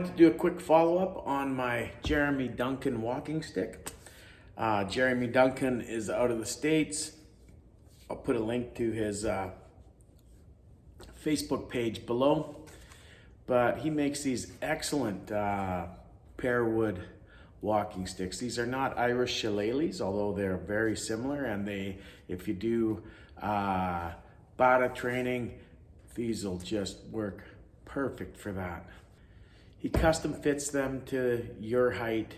wanted to do a quick follow-up on my Jeremy Duncan walking stick. Jeremy Duncan is out of the States. I'll put a link to his Facebook page below. But he makes these excellent pearwood walking sticks. These are not Irish shillelaghs, although they're very similar. And if you do bata training, these will just work perfect for that. He custom fits them to your height.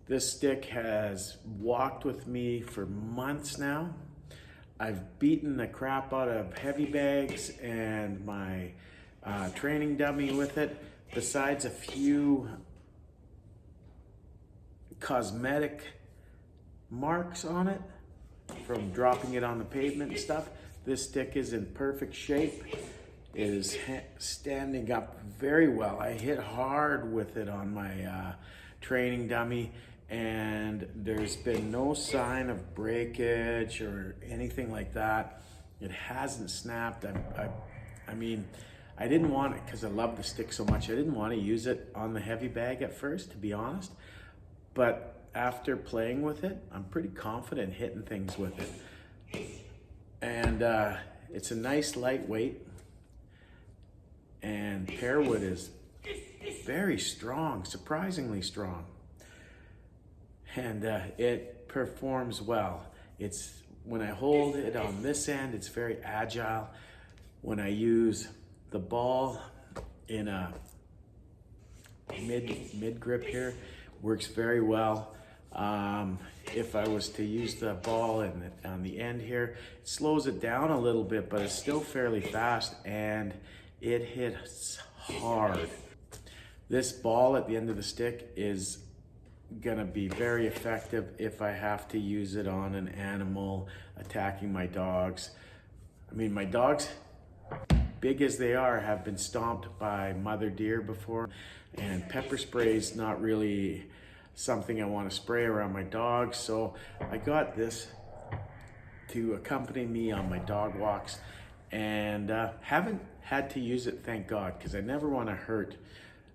This stick has walked with me for months now. I've beaten the crap out of heavy bags and my training dummy with it, besides a few cosmetic marks on it from dropping it on the pavement and stuff. This stick is in perfect shape. It is standing up very well. I hit hard with it on my training dummy, and there's been no sign of breakage or anything like that. It hasn't snapped. I mean, I didn't want it because I love the stick so much. I didn't want to use it on the heavy bag at first, to be honest. But after playing with it, I'm pretty confident hitting things with it. And it's a nice lightweight. And pearwood is very strong, surprisingly strong. And it performs well. When I hold it on this end, it's very agile. When I use the ball in a mid grip here, works very well. If I was to use the ball on the end here, it slows it down a little bit, but it's still fairly fast and it hits hard. This ball at the end of the stick is gonna be very effective if I have to use it on an animal attacking my dogs. I mean, my dogs, big as they are, have been stomped by mother deer before, and pepper spray is not really something I want to spray around my dogs, so I got this to accompany me on my dog walks, and haven't had to use it, thank God, because I never want to hurt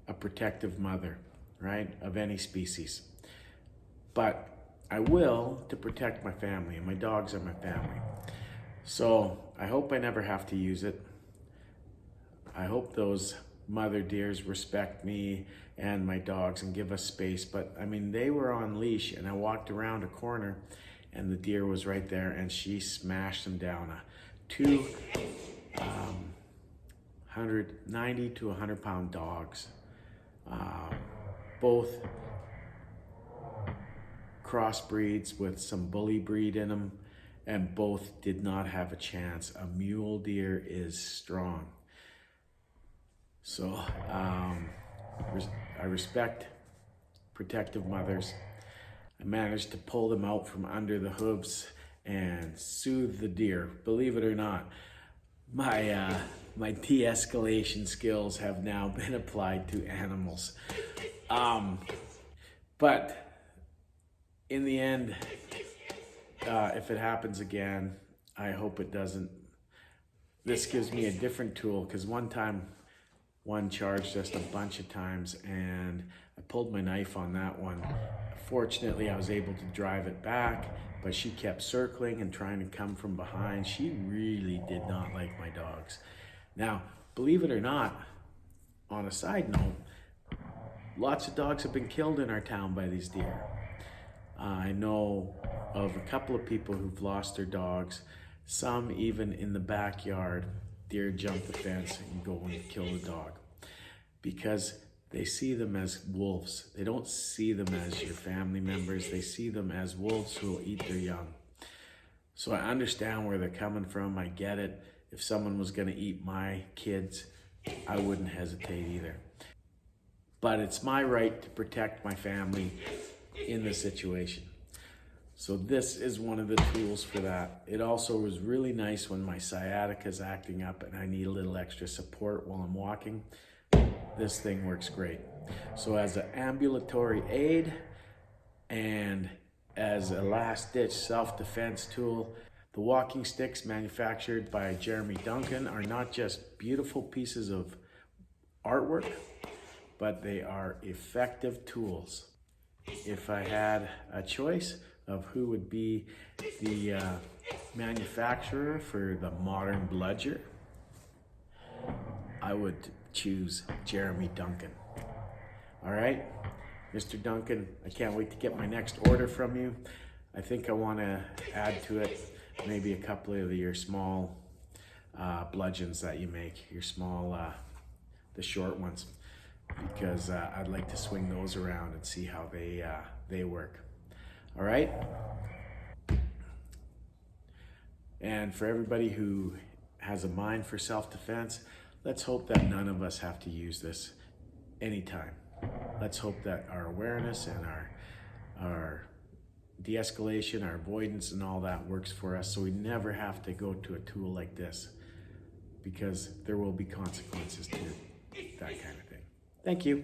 a protective mother, right, of any species. But I will to protect my family, and my dogs are my family. So I hope I never have to use it. I hope those mother deers respect me and my dogs and give us space. But I mean, they were on leash, and I walked around a corner and the deer was right there, and she smashed them down. Two 90 to 100 pound dogs, both crossbreeds with some bully breed in them, and both did not have a chance. A mule deer is strong. So I respect protective mothers. I managed to pull them out from under the hooves and soothe the deer. Believe it or not, my de-escalation skills have now been applied to animals. But in the end, if it happens again, I hope it doesn't. This gives me a different tool, because one time, one charged us a bunch of times and I pulled my knife on that one. Fortunately, I was able to drive it back, but she kept circling and trying to come from behind. She really did not like my dogs. Now, believe it or not, on a side note, lots of dogs have been killed in our town by these deer. I know of a couple of people who've lost their dogs, some even in the backyard. Deer jump the fence and go and kill the dog because they see them as wolves. They don't see them as your family members. They see them as wolves who will eat their young. So I understand where they're coming from. I get it. If someone was going to eat my kids, I wouldn't hesitate either. But it's my right to protect my family in this situation. So this is one of the tools for that. It also was really nice when my sciatica is acting up and I need a little extra support while I'm walking. This thing works great. So as an ambulatory aid and as a last-ditch self-defense tool, the walking sticks manufactured by Jeremy Duncan are not just beautiful pieces of artwork, but they are effective tools. If I had a choice of who would be the manufacturer for the modern bludger, I would choose Jeremy Duncan. All right, Mr. Duncan, I can't wait to get my next order from you. I think I want to add to it maybe a couple of your small bludgeons that you make, your small, the short ones, because I'd like to swing those around and see how they work. All right? And for everybody who has a mind for self-defense, let's hope that none of us have to use this anytime. Let's hope that our awareness and our de-escalation, our avoidance and all that works for us, so we never have to go to a tool like this, because there will be consequences to that kind of thing. Thank you.